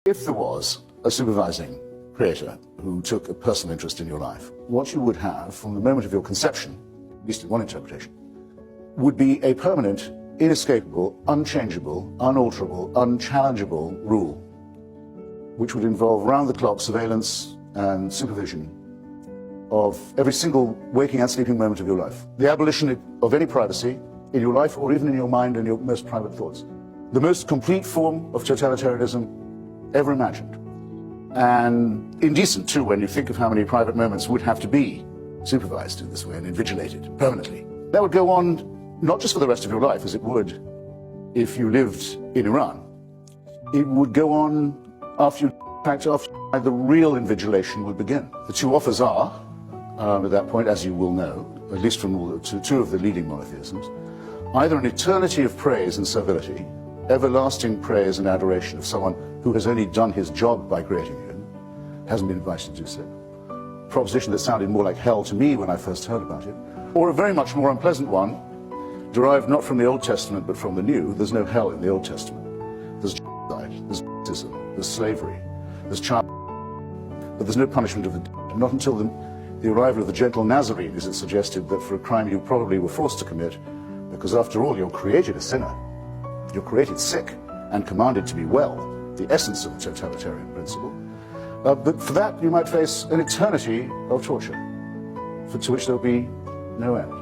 If there was a supervising creator who took a personal interest in your life, what you would have from the moment of your conception, at least in one interpretation, would be a permanent, inescapable, unchangeable, unalterable, unchallengeable rule, which would involve round-the-clock surveillance and supervision of every single waking and sleeping moment of your life. The abolition of any privacy in your life or even in your mind and your most private thoughts. The most complete form of totalitarianism ever imagined. And indecent too, when you think of how many private moments would have to be supervised in this way and invigilated permanently. That would go on not just for the rest of your life, as it would if you lived in Iran. It would go on after the real invigilation would begin. The two offers are, at that point, as you will know, at least from two of the leading monotheisms, either an eternity of praise and servility, everlasting praise and adoration of someone who has only done his job by creating you, hasn't been invited to do so. A proposition that sounded more like hell to me when I first heard about it. Or a very much more unpleasant one, derived not from the Old Testament but from the New. There's no hell in the Old Testament. There's genocide, there's racism, there's slavery, there's child, but there's no punishment of the dead. Not until the arrival of the gentle Nazarene is it suggested that for a crime you probably were forced to commit, because after all you're created a sinner. You're created sick and commanded to be well, the essence of the totalitarian principle. But for that you might face an eternity of torture, to which there will be no end.